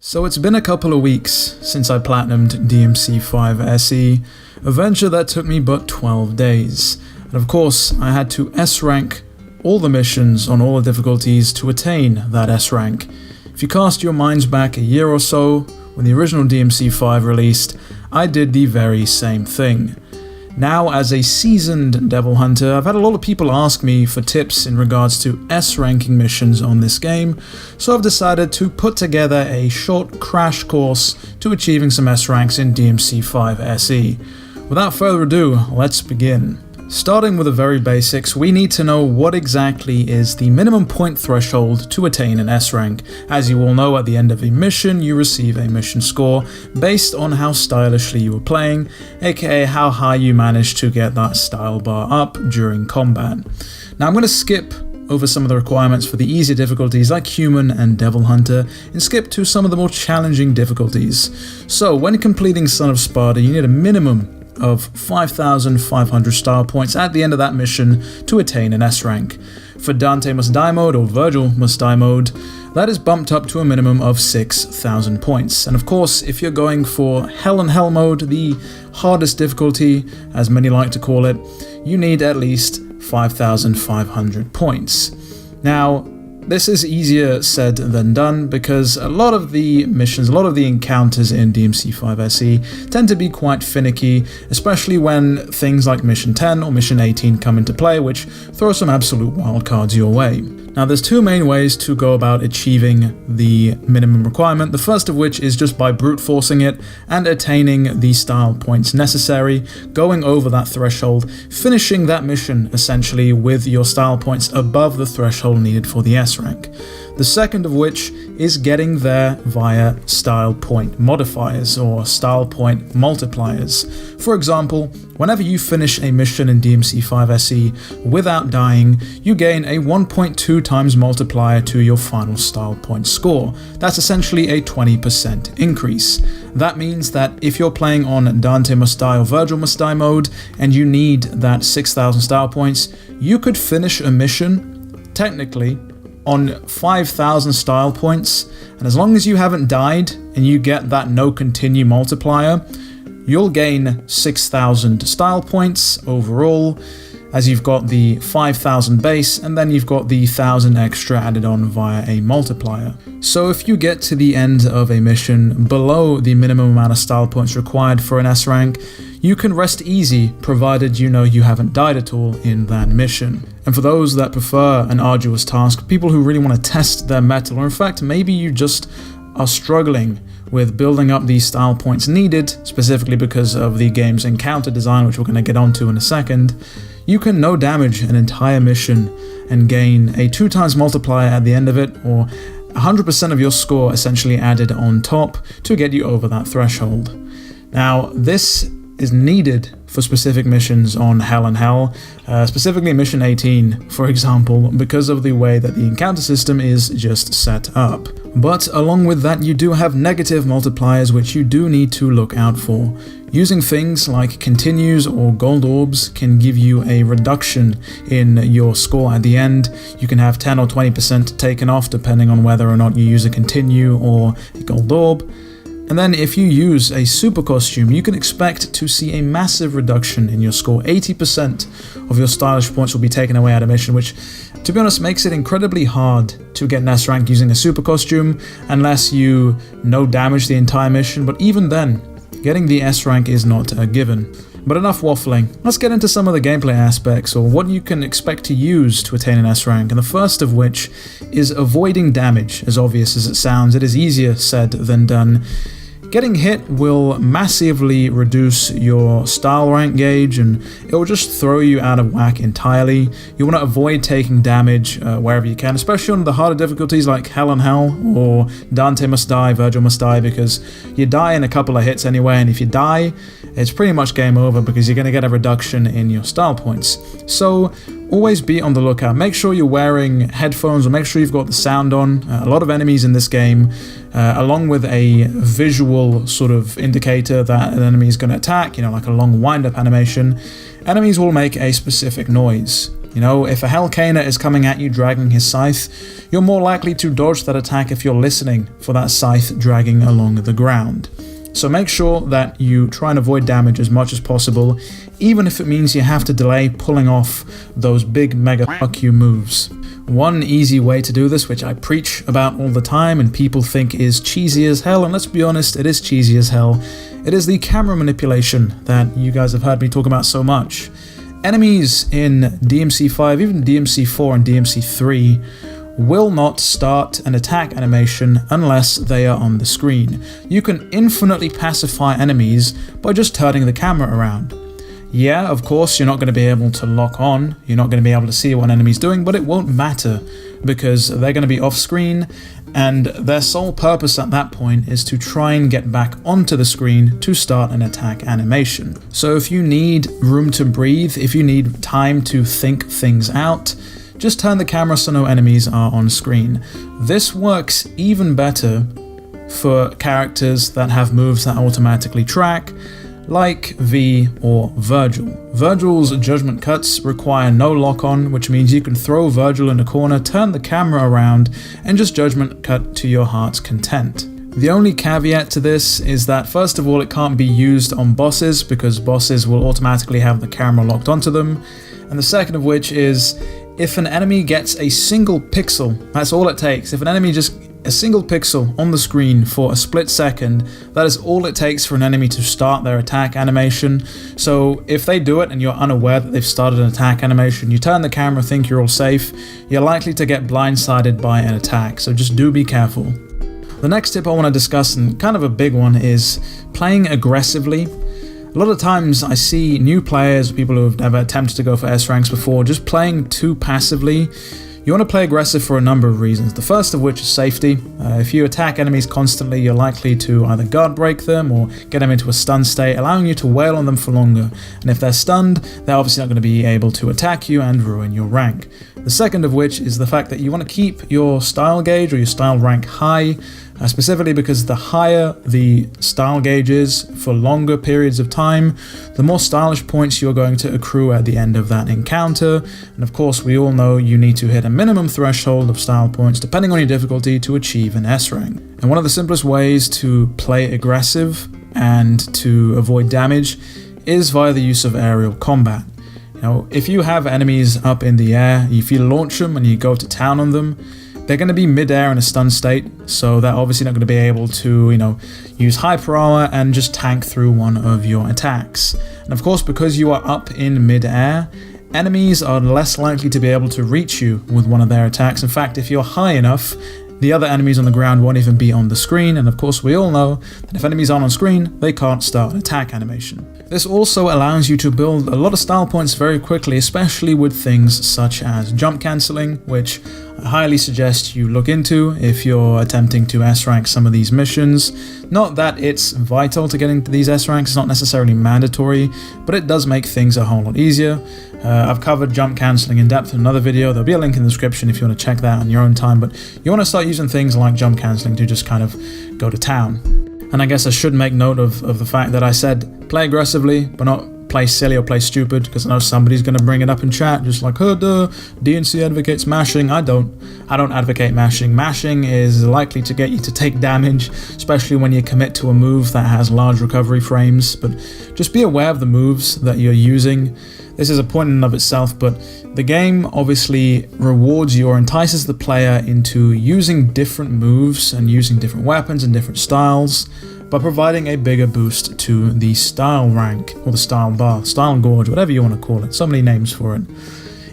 So it's been a couple of weeks since I platinumed DMC5 SE, a venture that took me but 12 days. And of course, I had to S-rank all the missions on all the difficulties to attain that S-rank. If you cast your minds back a year or so, when the original DMC5 released, I did the very same thing. Now, as a seasoned Devil Hunter, I've had a lot of people ask me for tips in regards to S-ranking missions on this game, so I've decided to put together a short crash course to achieving some S-ranks in DMC5 SE. Without further ado, let's begin. Starting with the very basics, we need to know what exactly is the minimum point threshold to attain an S-rank. As you all know, at the end of a mission, you receive a mission score based on how stylishly you were playing, aka how high you managed to get that style bar up during combat. Now I'm going to skip over some of the requirements for the easier difficulties like Human and Devil Hunter, and skip to some of the more challenging difficulties. So when completing Son of Sparta, you need a minimum of 5,500 style points at the end of that mission to attain an S-rank. For Dante Must Die mode or Vergil Must Die mode, that is bumped up to a minimum of 6,000 points. And of course, if you're going for Hell and Hell mode, the hardest difficulty, as many like to call it, you need at least 5,500 points. Now, this is easier said than done because a lot of the missions, a lot of the encounters in DMC5 SE tend to be quite finicky, especially when things like Mission 10 or Mission 18 come into play, which throw some absolute wildcards your way. Now there's two main ways to go about achieving the minimum requirement, the first of which is just by brute forcing it and attaining the style points necessary, going over that threshold, finishing that mission essentially with your style points above the threshold needed for the S-rank. The second of which is getting there via style point modifiers or style point multipliers. For example, whenever you finish a mission in DMC5 SE without dying, you gain a 1.2 times multiplier to your final style point score. That's essentially a 20% increase. That means that if you're playing on Dante Must Die or Vergil Must Die mode and you need that 6,000 style points, you could finish a mission, technically, on 5,000 style points, and as long as you haven't died and you get that no continue multiplier, you'll gain 6,000 style points overall, as you've got the 5,000 base and then you've got the 1,000 extra added on via a multiplier. So if you get to the end of a mission below the minimum amount of style points required for an S rank, you can rest easy provided you know you haven't died at all in that mission. And for those that prefer an arduous task, people who really want to test their mettle, or in fact maybe you just are struggling with building up these style points needed, specifically because of the game's encounter design, which we're going to get onto in a second, you can no damage an entire mission and gain a 2 times multiplier at the end of it, or 100% of your score essentially added on top to get you over that threshold. Now, this is needed for specific missions on Hell and Hell, specifically Mission 18, for example, because of the way that the encounter system is just set up. But along with that, you do have negative multipliers which you do need to look out for. Using things like continues or gold orbs can give you a reduction in your score at the end. You can have 10 or 20% taken off depending on whether or not you use a continue or a gold orb. And then if you use a super costume, you can expect to see a massive reduction in your score. 80% of your stylish points will be taken away at a mission, which, to be honest, makes it incredibly hard to get an S rank using a super costume unless you no damage the entire mission. But even then, getting the S rank is not a given. But enough waffling, let's get into some of the gameplay aspects, or what you can expect to use to attain an S rank, and the first of which is avoiding damage. As obvious as it sounds, it is easier said than done. Getting hit will massively reduce your style rank gauge and it will just throw you out of whack entirely. You want to avoid taking damage wherever you can, especially on the harder difficulties like Hell and Hell or Dante Must Die, Vergil Must Die, because you die in a couple of hits anyway, and if you die, it's pretty much game over because you're going to get a reduction in your style points. So always be on the lookout. Make sure you're wearing headphones or make sure you've got the sound on. A lot of enemies in this game, along with a visual sort of indicator that an enemy is going to attack, like a long wind-up animation, enemies will make a specific noise. You know, if a Hellcaner is coming at you dragging his scythe, you're more likely to dodge that attack if you're listening for that scythe dragging along the ground. So make sure that you try and avoid damage as much as possible, even if it means you have to delay pulling off those big mega fuck you moves. One easy way to do this, which I preach about all the time and people think is cheesy as hell, and let's be honest, it is cheesy as hell, it is the camera manipulation that you guys have heard me talk about so much. Enemies in DMC5, even DMC4 and DMC3, will not start an attack animation unless they are on the screen. You can infinitely pacify enemies by just turning the camera around. Yeah, of course, you're not going to be able to lock on, you're not going to be able to see what an enemy's doing, but it won't matter because they're going to be off screen and their sole purpose at that point is to try and get back onto the screen to start an attack animation. So if you need room to breathe, if you need time to think things out, just turn the camera so no enemies are on screen. This works even better for characters that have moves that automatically track, like V or Vergil. Vergil's judgment cuts require no lock-on, which means you can throw Vergil in a corner, turn the camera around, and just judgment cut to your heart's content. The only caveat to this is that first of all it can't be used on bosses because bosses will automatically have the camera locked onto them, and the second of which is if an enemy gets a single pixel, that's all it takes. If an enemy just a single pixel on the screen for a split second, that is all it takes for an enemy to start their attack animation. So if they do it and you're unaware that they've started an attack animation, you turn the camera, think you're all safe, you're likely to get blindsided by an attack, so just do be careful. The next tip I want to discuss, and kind of a big one, is playing aggressively. A lot of times I see new players, people who have never attempted to go for S ranks before, just playing too passively. You want to play aggressive for a number of reasons, the first of which is safety. If you attack enemies constantly, you're likely to either guard break them or get them into a stun state, allowing you to wail on them for longer. And if they're stunned, they're obviously not going to be able to attack you and ruin your rank. The second of which is the fact that you want to keep your style gauge or your style rank high, specifically because the higher the style gauge is for longer periods of time, the more stylish points you're going to accrue at the end of that encounter. And of course, we all know you need to hit a minimum threshold of style points depending on your difficulty to achieve an S rank. And one of the simplest ways to play aggressive and to avoid damage is via the use of aerial combat. Now, if you have enemies up in the air, if you launch them and you go to town on them, they're going to be mid-air in a stun state, so they're obviously not going to be able to, use hyper armor and just tank through one of your attacks. And of course, because you are up in mid-air, enemies are less likely to be able to reach you with one of their attacks. In fact, if you're high enough, the other enemies on the ground won't even be on the screen, and of course we all know that if enemies aren't on screen, they can't start an attack animation. This also allows you to build a lot of style points very quickly, especially with things such as jump cancelling, which I highly suggest you look into if you're attempting to S-rank some of these missions. Not that it's vital to get into these S-ranks, it's not necessarily mandatory, but it does make things a whole lot easier. I've covered jump cancelling in depth in another video. There'll be a link in the description if you want to check that on your own time, but you want to start using things like jump cancelling to just kind of go to town. And I guess I should make note of the fact that I said play aggressively, but not play silly or play stupid, because I know somebody's going to bring it up in chat, just like, DNC advocates mashing. I don't advocate mashing. Mashing is likely to get you to take damage, especially when you commit to a move that has large recovery frames, but just be aware of the moves that you're using. This is a point in and of itself, but the game obviously rewards you or entices the player into using different moves and using different weapons and different styles by providing a bigger boost to the style rank, or the style bar, style gorge, whatever you want to call it. So many names for it.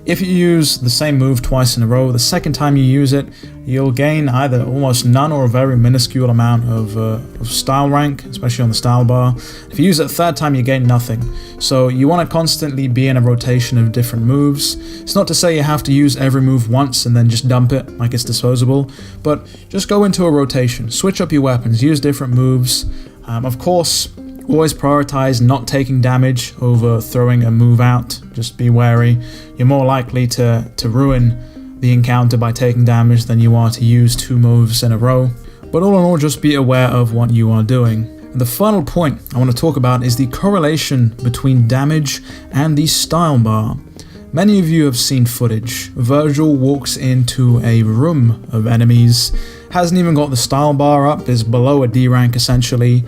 If you use the same move twice in a row, the second time you use it, you'll gain either almost none or a very minuscule amount of style rank, especially on the style bar. If you use it a third time, you gain nothing. So you want to constantly be in a rotation of different moves. It's not to say you have to use every move once and then just dump it like it's disposable, but just go into a rotation, switch up your weapons, use different moves. Of course, always prioritize not taking damage over throwing a move out. Just be wary. You're more likely to ruin the encounter by taking damage than you are to use two moves in a row. But all in all, just be aware of what you are doing. And the final point I want to talk about is the correlation between damage and the style bar. Many of you have seen footage. Vergil walks into a room of enemies, hasn't even got the style bar up, is below a D rank essentially,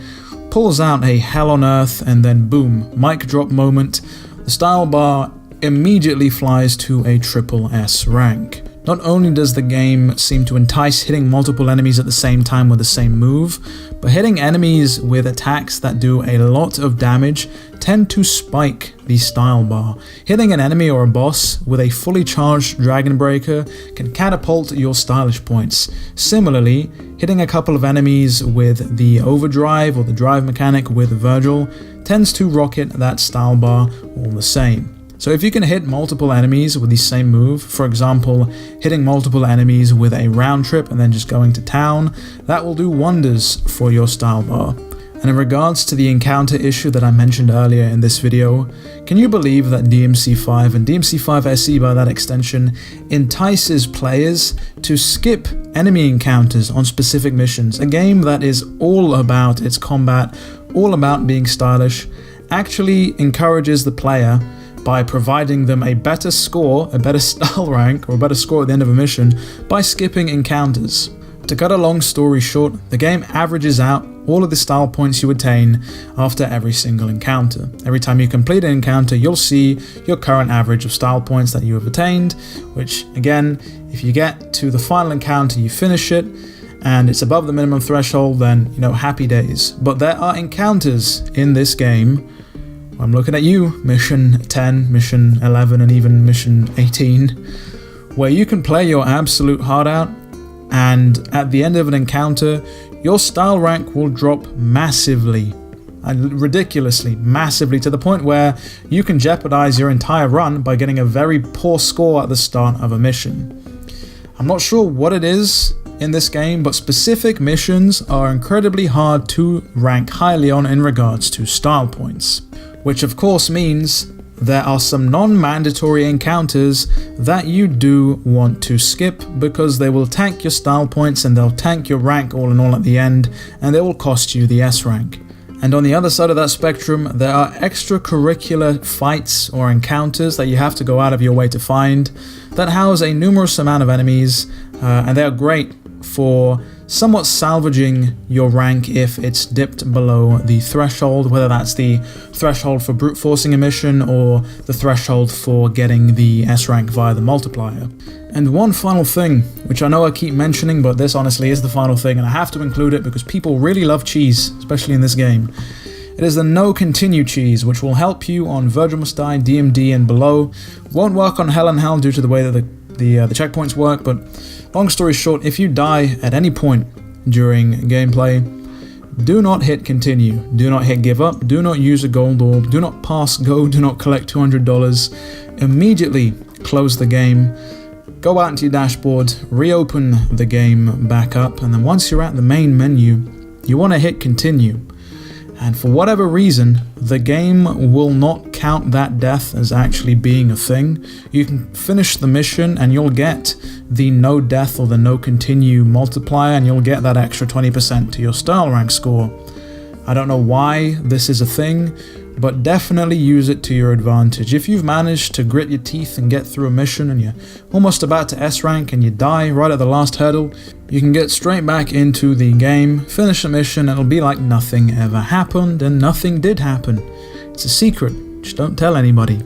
pulls out a Hell on Earth, and then boom, mic drop moment, the style bar immediately flies to a triple S rank. Not only does the game seem to entice hitting multiple enemies at the same time with the same move, but hitting enemies with attacks that do a lot of damage tend to spike the style bar. Hitting an enemy or a boss with a fully charged Dragon Breaker can catapult your stylish points. Similarly, hitting a couple of enemies with the overdrive or the drive mechanic with Vergil tends to rocket that style bar all the same. So if you can hit multiple enemies with the same move, for example, hitting multiple enemies with a round trip and then just going to town, that will do wonders for your style bar. And in regards to the encounter issue that I mentioned earlier in this video, can you believe that DMC5 and DMC5 SE by that extension entices players to skip enemy encounters on specific missions? A game that is all about its combat, all about being stylish, actually encourages the player by providing them a better score, a better style rank, or a better score at the end of a mission by skipping encounters. To cut a long story short, the game averages out all of the style points you attain after every single encounter. Every time you complete an encounter, you'll see your current average of style points that you have attained, which again, if you get to the final encounter, you finish it, and it's above the minimum threshold, then, happy days. But there are encounters in this game. I'm looking at you, mission 10, mission 11, and even mission 18, where you can play your absolute heart out, and at the end of an encounter, your style rank will drop massively, ridiculously, massively, to the point where you can jeopardize your entire run by getting a very poor score at the start of a mission. I'm not sure what it is in this game, but specific missions are incredibly hard to rank highly on in regards to style points. Which of course means there are some non-mandatory encounters that you do want to skip because they will tank your style points and they'll tank your rank all in all at the end, and they will cost you the S rank. And on the other side of that spectrum, there are extracurricular fights or encounters that you have to go out of your way to find that house a numerous amount of enemies, and they are great for somewhat salvaging your rank if it's dipped below the threshold, whether that's the threshold for brute forcing a mission or the threshold for getting the S rank via the multiplier. And one final thing, which I know I keep mentioning, but this honestly is the final thing, and I have to include it because people really love cheese, especially in this game. It is the no continue cheese, which will help you on Vergil Must Die, DMD, and below. Won't work on Hell and Hell due to the way that the checkpoints work, but long story short, if you die at any point during gameplay, do not hit continue, do not hit give up, do not use a gold orb, do not pass go, do not collect $200. Immediately close the game, go out into your dashboard, reopen the game back up, and then once you're at the main menu, you want to hit continue. And for whatever reason, the game will not count that death as actually being a thing. You can finish the mission and you'll get the no death or the no continue multiplier, and you'll get that extra 20% to your style rank score. I don't know why this is a thing, but definitely use it to your advantage. If you've managed to grit your teeth and get through a mission and you're almost about to S rank and you die right at the last hurdle, you can get straight back into the game, finish the mission, and it'll be like nothing ever happened, and nothing did happen. It's a secret, just don't tell anybody.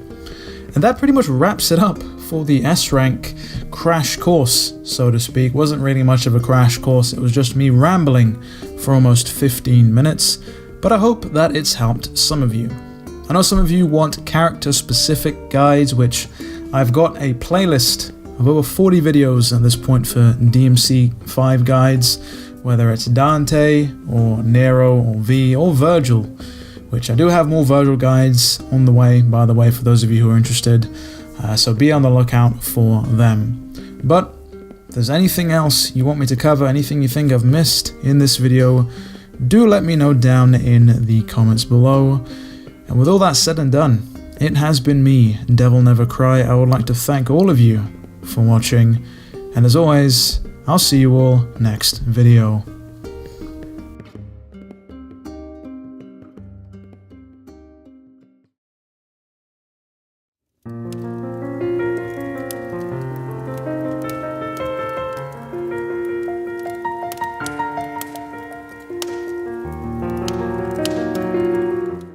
And that pretty much wraps it up for the S rank crash course, so to speak. Wasn't really much of a crash course, it was just me rambling for almost 15 minutes. But I hope that it's helped some of you. I know some of you want character-specific guides, which I've got a playlist of over 40 videos at this point for DMC5 guides, whether it's Dante, or Nero, or V, or Vergil, which I do have more Vergil guides on the way, by the way, for those of you who are interested, so be on the lookout for them. But if there's anything else you want me to cover, anything you think I've missed in this video, do let me know down in the comments below. And with all that said and done, it has been me, DevilNeverCry. I would like to thank all of you for watching, and as always, I'll see you all next video.